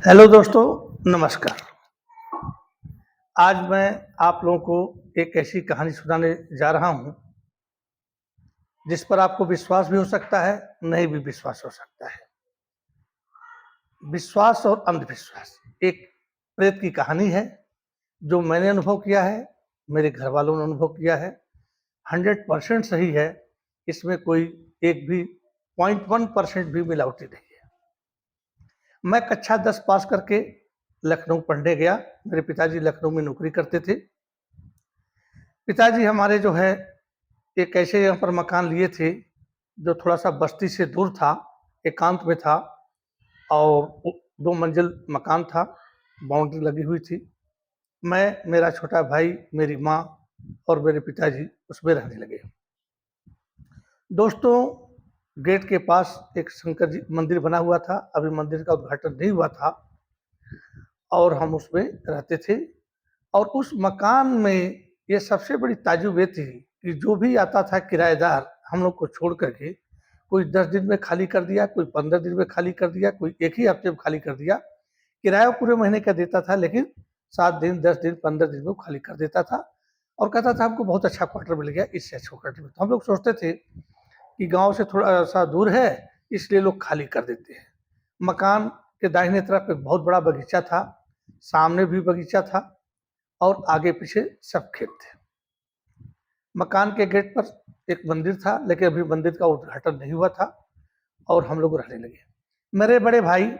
Hello दोस्तों, नमस्कार। आज मैं आप लोगों को एक ऐसी कहानी सुनाने जा रहा हूँ, जिस पर आपको विश्वास भी हो सकता है, नहीं भी विश्वास हो सकता है। विश्वास और अंधविश्वास एक प्रेत की कहानी है, जो मैंने अनुभव किया है, मेरे घर वालों ने अनुभव किया है। 100% सही है, इसमें कोई एक भी 0.1% भी मिलावटी नहीं है। मैं कक्षा 10 पास करके लखनऊ पढ़ने गया। मेरे पिताजी लखनऊ में नौकरी करते थे। पिताजी हमारे जो है एक ऐसे यहाँ पर मकान लिए थे, जो थोड़ा-सा बस्ती से दूर था, एकांत में था और 2 मंजिल मकान था, बाउंड्री लगी हुई थी। मैं, मेरा छोटा भाई, मेरी माँ और मेरे पिताजी उसमें रहने लगे। दोस्तों, गेट के पास एक शंकर जी मंदिर बना हुआ था, अभी मंदिर का उद्घाटन नहीं हुआ था और हम उसमें रहते थे। और उस मकान में ये सबसे बड़ी ताज्जुब ये थी कि जो भी आता था किराएदार हम लोग को छोड़ कर के, कोई 10 दिन में खाली कर दिया, कोई 15 दिन में खाली कर दिया, कोई एक ही हफ्ते में खाली कर दिया। किराया पूरे महीने का देता था, लेकिन 7 दिन, 10 दिन, 15 दिन में वो खाली कर देता था और कहता था हमको बहुत अच्छा क्वार्टर मिल गया, इससे अच्छा क्वार्टर मिला। तो हम लोग सोचते थे कि गाँव से थोड़ा-सा दूर है, इसलिए लोग खाली कर देते हैं। मकान के दाहिने तरफ एक बहुत बड़ा बगीचा था, सामने भी बगीचा था और आगे-पीछे सब खेत थे। मकान के गेट पर एक मंदिर था, लेकिन अभी मंदिर का उद्घाटन नहीं हुआ था और हम लोग रहने लगे। मेरे बड़े भाई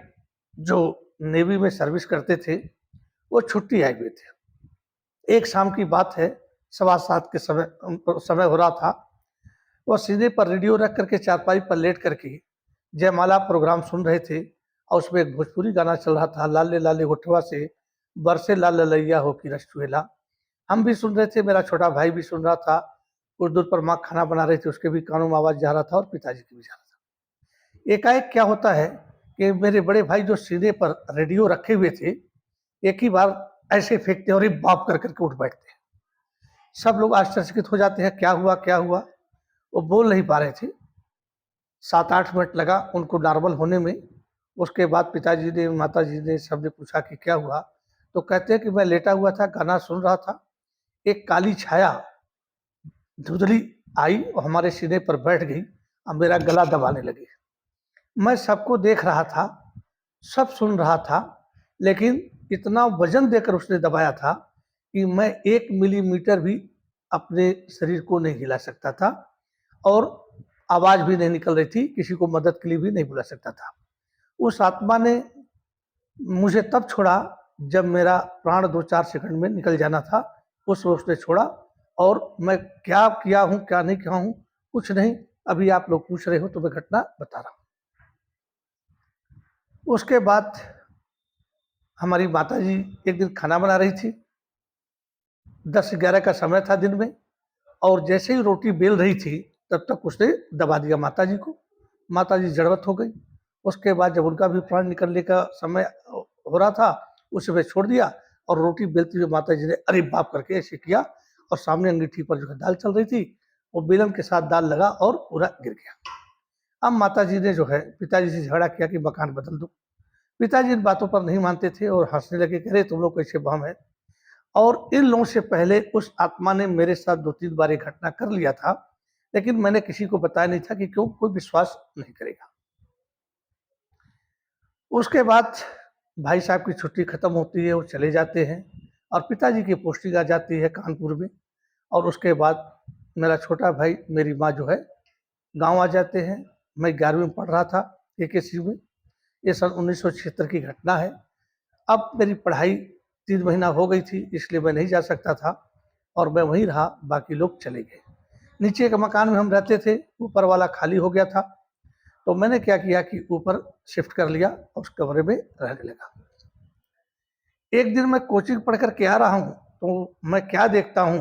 जो नेवी में सर्विस करते थे, वो छुट्टी आए हुए थे। एक शाम की बात है, 7:15 के समय हो रहा था। वो सीने पर रेडियो रख करके चारपाई पर लेट करके जयमाला प्रोग्राम सुन रहे थे और उसमें एक भोजपुरी गाना चल रहा था, लाले लाले होठवा से बरसे लाल ललैया हो की रस चुएला। हम भी सुन रहे थे, मेरा छोटा भाई भी सुन रहा था। कुछ दूर पर माँ खाना बना रही थी, उसके भी कानों में आवाज़ जा रहा था और पिताजी की भी जा रहा था। एकाएक क्या होता है कि मेरे बड़े भाई जो सीने पर रेडियो रखे हुए थे, एक ही बार ऐसे फेंकते हैं और एक बाप कर करके उठ बैठते हैं। सब लोग आश्चर्यचकित हो जाते हैं, क्या हुआ, क्या हुआ? वो बोल नहीं पा रहे थे। 7-8 मिनट लगा उनको नॉर्मल होने में। उसके बाद पिताजी ने, माताजी ने, सबने पूछा कि क्या हुआ? तो कहते हैं कि मैं लेटा हुआ था, गाना सुन रहा था। एक काली छाया धुंधली आई और हमारे सीने पर बैठ गई और मेरा गला दबाने लगी। मैं सबको देख रहा था, सब सुन रहा था, लेकिन इतना वजन देकर उसने दबाया था कि मैं 1 मिलीमीटर भी अपने शरीर को नहीं हिला सकता था और आवाज़ भी नहीं निकल रही थी, किसी को मदद के लिए भी नहीं बुला सकता था। उस आत्मा ने मुझे तब छोड़ा जब मेरा प्राण 2-4 सेकंड में निकल जाना था, उस वक़्त उसने छोड़ा। और मैं क्या किया हूँ, क्या नहीं किया हूँ, कुछ नहीं। अभी आप लोग पूछ रहे हो तो मैं घटना बता रहा हूँ। उसके बाद हमारी माताजी एक दिन खाना बना रही थी, 10-11 का समय था दिन में, और जैसे ही रोटी बेल रही थी, तब तक उसने दबा दिया माताजी को। माताजी जड़वत हो गई। उसके बाद जब उनका भी प्राण निकलने का समय हो रहा था, उस समय छोड़ दिया और रोटी बेलते हुए माताजी ने अरे बाप करके ऐसे किया और सामने अंगीठी पर जो है दाल चल रही थी, वो बेलन के साथ दाल लगा और पूरा गिर गया। अब माताजी ने जो है पिताजी से झगड़ा किया कि मकान बदल दो। पिताजी इन बातों पर नहीं मानते थे और हँसने लगे, कह रहे तुम लोग कैसे बम है। और इन लोगों से पहले उस आत्मा ने मेरे साथ 2-3 बार ये घटना कर लिया था, लेकिन मैंने किसी को बताया नहीं था कि क्यों, कोई विश्वास नहीं करेगा। उसके बाद भाई साहब की छुट्टी खत्म होती है, वो चले जाते हैं और पिताजी की पोस्टिंग आ जाती है कानपुर में। और उसके बाद मेरा छोटा भाई, मेरी माँ जो है गाँव आ जाते हैं। मैं 11वीं में पढ़ रहा था एकेसी में। ये सन 1976 की घटना है। अब मेरी पढ़ाई 3 महीना हो गई थी, इसलिए मैं नहीं जा सकता था और मैं वहीं रहा, बाकी लोग चले गए। नीचे के मकान में हम रहते थे, ऊपर वाला खाली हो गया था, तो मैंने क्या किया कि ऊपर शिफ्ट कर लिया और उस कमरे में रहने लगा। एक दिन मैं कोचिंग पढ़ कर के आ रहा हूँ, तो मैं क्या देखता हूँ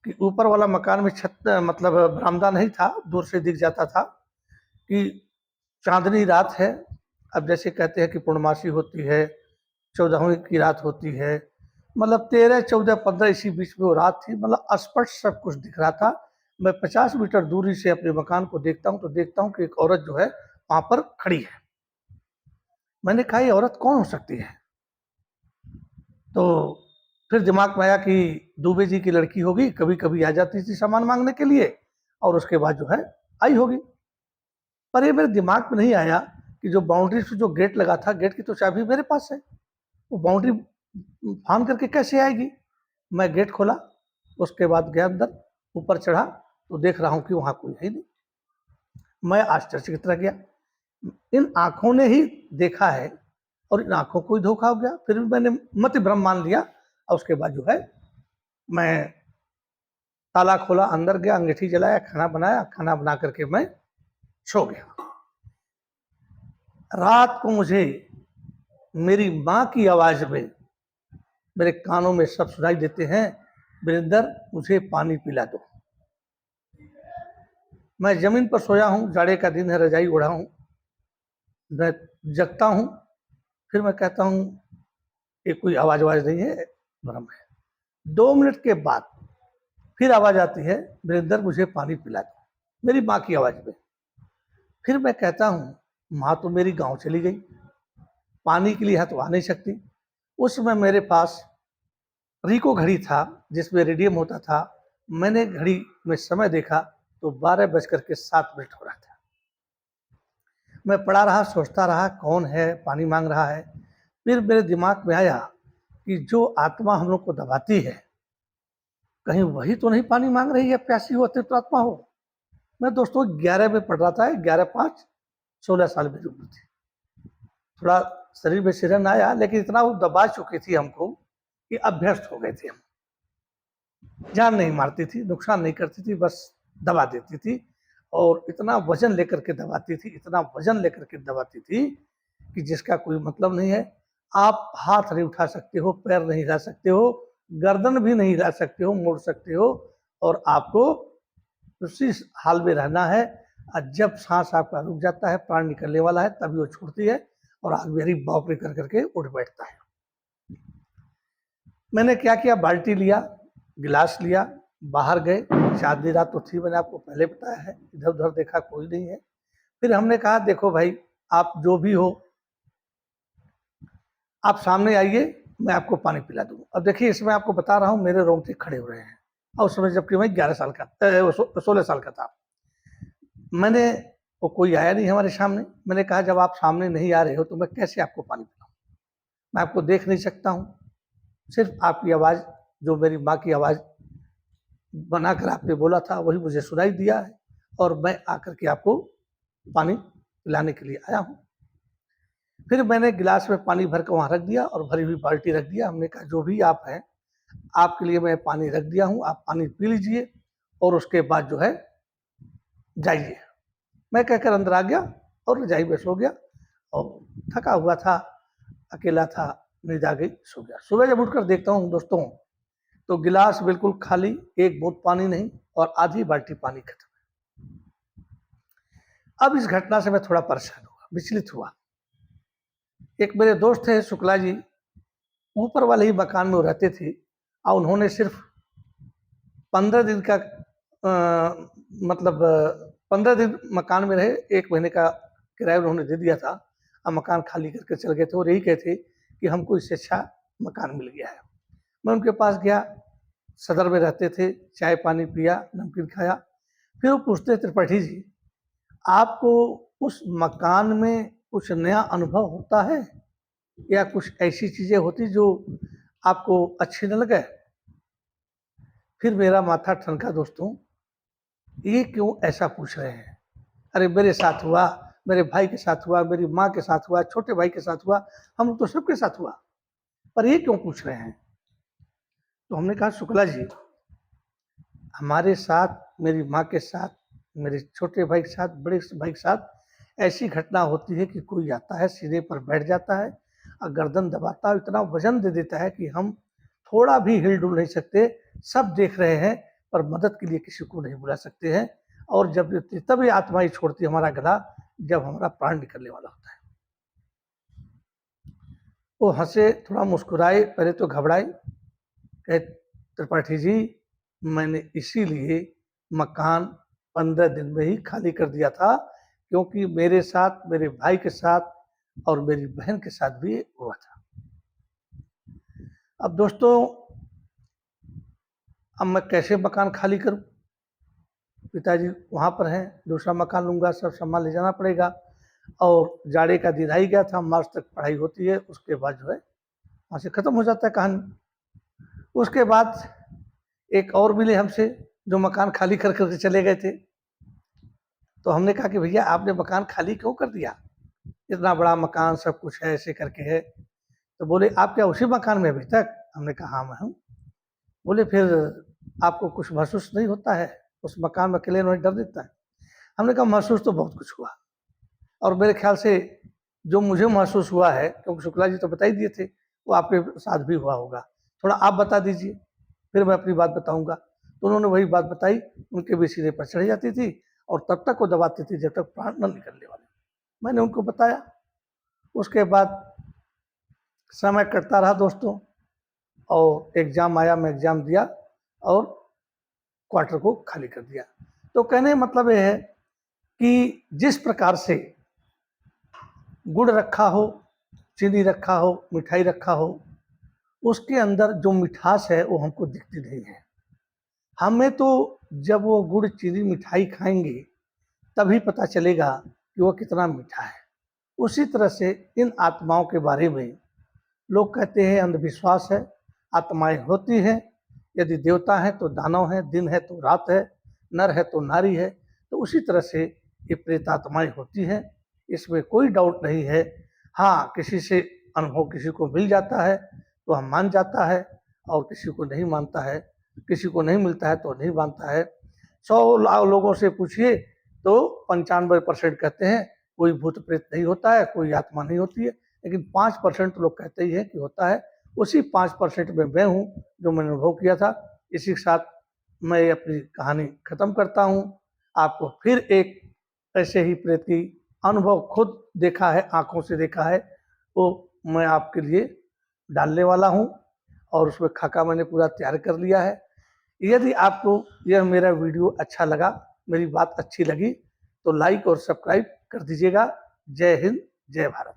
कि ऊपर वाला मकान में छत मतलब बरामदा नहीं था, दूर से दिख जाता था कि चाँदनी रात है। अब जैसे कहते हैं कि पूर्णमासी होती है, 14वीं की रात होती है, मतलब 13, 14, 15 इसी बीच में वो रात थी। मतलब स्पष्ट सब कुछ दिख रहा था। मैं 50 मीटर दूरी से अपने मकान को देखता हूँ, तो देखता हूँ कि एक औरत जो है वहाँ पर खड़ी है। मैंने कहा ये औरत कौन हो सकती है? तो फिर दिमाग में आया कि दुबे जी की लड़की होगी, कभी-कभी आ जाती थी सामान माँगने के लिए और उसके बाद जो है आई होगी। पर ये मेरे दिमाग में नहीं आया कि जो बाउंड्री से जो गेट लगा था, गेट की तो चाबी मेरे पास है। वो बाउंड्री फांद करके कैसे आएगी? मैं गेट खोला, उसके बाद गया अंदर, ऊपर चढ़ा तो देख रहा हूँ कि वहाँ कोई है ही नहीं। मैं आश्चर्य की तरह गया। इन आँखों ने ही देखा है और इन आँखों को ही धोखा हो गया। फिर भी मैंने मति भ्रम मान लिया और उसके बाद जो है मैं ताला खोला, अंदर गया, अंगीठी जलाया, खाना बनाया, खाना बना करके मैं सो गया। रात को मुझे मेरी माँ की आवाज में मेरे कानों में सब सुनाई देते हैं, वीरेंद्र मुझे पानी पिला दो। मैं जमीन पर सोया हूँ, जाड़े का दिन है, रजाई ओढ़ा हूँ, मैं जगता हूँ, फिर मैं कहता हूँ ये कोई आवाज नहीं है, भ्रम है। 2 मिनट के बाद फिर आवाज आती है, वीरेंद्र मुझे पानी पिला दो, मेरी माँ की आवाज में। फिर मैं कहता हूँ माँ तो मेरी गांव चली गई, पानी के लिए यहाँ तो आ नहीं सकती। उस समय मेरे पास रिको घड़ी था जिसमें रेडियम होता था। मैंने घड़ी में समय देखा तो 12:07 हो रहा था। मैं पड़ा रहा, सोचता रहा कौन है पानी मांग रहा है। फिर मेरे दिमाग में आया कि जो आत्मा हम लोग को दबाती है, कहीं वही तो नहीं पानी मांग रही है, प्यासी हो अतिरिक्त आत्मा हो। मैं दोस्तों 11 में पढ़ रहा था, 11/5, 16 साल मेरी उम्र थी। थोड़ा शरीर में सिरन आया, लेकिन इतना वो दबा चुकी थी हमको कि अभ्यस्त हो गए थे हम। जान नहीं मारती थी, नुकसान नहीं करती थी, बस दबा देती थी। और इतना वजन लेकर के दबाती थी, इतना वजन लेकर के दबाती थी कि जिसका कोई मतलब नहीं है। आप हाथ नहीं उठा सकते हो, पैर नहीं हिला सकते हो, गर्दन भी नहीं हिला सकते हो, मोड़ सकते हो, और आपको उसी हाल में रहना है। और जब सांस आपका रुक जाता है, प्राण निकलने वाला है, तभी वो छूटती है और आदमी हरी बौखरी कर करके उठ बैठता है। मैंने क्या किया, बाल्टी लिया, गिलास लिया, बाहर गए। चांदनी रात तो थी, मैंने आपको पहले बताया है। इधर उधर देखा, कोई नहीं है। फिर हमने कहा देखो भाई, आप जो भी हो, आप सामने आइए, मैं आपको पानी पिला दूंगा। अब देखिए, इसमें आपको बता रहा हूँ मेरे रोंगटे खड़े हो रहे हैं, और उस समय जबकि मैं 11 साल का 16 साल का था। मैंने, वो कोई आया नहीं हमारे सामने। मैंने कहा जब आप सामने नहीं आ रहे हो तो मैं कैसे आपको पानी पिलाऊं? मैं आपको देख नहीं सकता हूँ, सिर्फ आपकी आवाज़, जो मेरी माँ की आवाज़ बनाकर आपने बोला था, वही मुझे सुनाई दिया है, और मैं आकर के आपको पानी पिलाने के लिए आया हूँ। फिर मैंने गिलास में पानी भर के वहाँ रख दिया और भरी हुई बाल्टी रख दिया। हमने कहा जो भी आप हैं, आपके लिए मैं पानी रख दिया हूँ, आप पानी पी लीजिए और उसके बाद जो है जाइए। मैं कहकर अंदर आ गया और रजाई में सो गया, और थका हुआ था, अकेला था, नींद आ गई, सो गया। सुबह जब उठकर देखता हूँ दोस्तों, तो गिलास बिल्कुल खाली, एक बूंद पानी नहीं, और आधी बाल्टी पानी खत्म। अब इस घटना से मैं थोड़ा परेशान हुआ, विचलित हुआ। एक मेरे दोस्त थे शुक्ला जी, ऊपर वाले ही मकान में वो रहते थे, और उन्होंने सिर्फ 15 दिन का मतलब 15 दिन मकान में रहे, 1 महीने का किराया उन्होंने दे दिया था, और मकान खाली करके चल गए थे। और यही कहते कि हमको इससे अच्छा मकान मिल गया है। मैं उनके पास गया, सदर में रहते थे, चाय पानी पिया, नमकीन खाया। फिर वो पूछते, त्रिपाठी जी आपको उस मकान में कुछ नया अनुभव होता है, या कुछ ऐसी चीजें होती जो आपको अच्छी न लगे? फिर मेरा माथा ठनका दोस्तों, ये क्यों ऐसा पूछ रहे हैं? अरे मेरे साथ हुआ, मेरे भाई के साथ हुआ, मेरी माँ के साथ हुआ, छोटे भाई के साथ हुआ, हम तो सबके साथ हुआ, पर ये क्यों पूछ रहे हैं? तो हमने कहा शुक्ला जी, हमारे साथ, मेरी माँ के साथ, मेरे छोटे भाई के साथ, बड़े भाई के साथ ऐसी घटना होती है कि कोई आता है, सीने पर बैठ जाता है और गर्दन दबाता है, इतना वजन दे देता है कि हम थोड़ा भी हिल डुल नहीं सकते। सब देख रहे हैं पर मदद के लिए किसी को नहीं बुला सकते हैं। और जब तभी आत्मा ही छोड़ती है हमारा गला, जब हमारा प्राण निकलने वाला होता है। वो हंसे, थोड़ा मुस्कुराए, पहले तो घबराए, कहे त्रिपाठी जी मैंने इसीलिए मकान 15 दिन में ही खाली कर दिया था, क्योंकि मेरे साथ, मेरे भाई के साथ और मेरी बहन के साथ भी हुआ था। अब दोस्तों, अब मैं कैसे मकान खाली करूं? पिताजी वहाँ पर हैं, दूसरा मकान लूँगा, सब सामान ले जाना पड़ेगा। और जाड़े का दिन आ ही गया था, मार्च तक पढ़ाई होती है, उसके बाद जो है वहाँ से ख़त्म हो जाता है कहानी। उसके बाद एक और मिले हमसे जो मकान खाली कर के चले गए थे। तो हमने कहा कि भैया आपने मकान खाली क्यों कर दिया? इतना बड़ा मकान, सब कुछ है, ऐसे करके है। तो बोले आप क्या उसी मकान में अभी तक? हमने कहा हाँ मैं हूँ। बोले फिर आपको कुछ महसूस नहीं होता है? उस मकान में अकेले नहीं डर देता है? हमने कहा महसूस तो बहुत कुछ हुआ, और मेरे ख्याल से जो मुझे महसूस हुआ है, क्योंकि शुक्ला जी तो बता ही दिए थे, वो आपके साथ भी हुआ होगा। थोड़ा आप बता दीजिए, फिर मैं अपनी बात बताऊंगा। तो उन्होंने वही बात बताई, उनके भी सिरे पर चढ़ जाती थी और तब तक वो दबाती थी जब तक प्राण न निकलने वाले। मैंने उनको बताया। उसके बाद समय कटता रहा दोस्तों, और एग्ज़ाम आया, मैं एग्ज़ाम दिया और क्वार्टर को खाली कर दिया। तो कहने का मतलब ये है कि जिस प्रकार से गुड़ रखा हो, चीनी रखा हो, मिठाई रखा हो, उसके अंदर जो मिठास है वो हमको दिखती नहीं है। हमें तो जब वो गुड़ चीनी मिठाई खाएंगे तभी पता चलेगा कि वो कितना मीठा है। उसी तरह से इन आत्माओं के बारे में लोग कहते हैं अंधविश्वास है, आत्माएं होती हैं। यदि देवता है तो दानव है, दिन है तो रात है, नर है तो नारी है। तो उसी तरह से ये प्रेत आत्माएं होती हैं, इसमें कोई डाउट नहीं है। हाँ, किसी से अनुभव किसी को मिल जाता है तो हम मान जाता है, और किसी को नहीं मानता है, किसी को नहीं मिलता है तो नहीं मानता है। 100 लोगों से पूछिए तो 95% कहते हैं कोई भूत प्रेत नहीं होता है, कोई आत्मा नहीं होती है। लेकिन 5% लोग कहते ही हैं कि होता है। उसी 5% में मैं हूँ जो मैंने अनुभव किया था। इसी के साथ मैं अपनी कहानी खत्म करता हूँ। आपको फिर एक ऐसे ही प्रेत की अनुभव खुद देखा है, आंखों से देखा है, वो मैं आपके लिए डालने वाला हूँ, और उसमें खाका मैंने पूरा तैयार कर लिया है। यदि आपको यह मेरा वीडियो अच्छा लगा, मेरी बात अच्छी लगी, तो लाइक और सब्सक्राइब कर दीजिएगा। जय हिंद, जय भारत।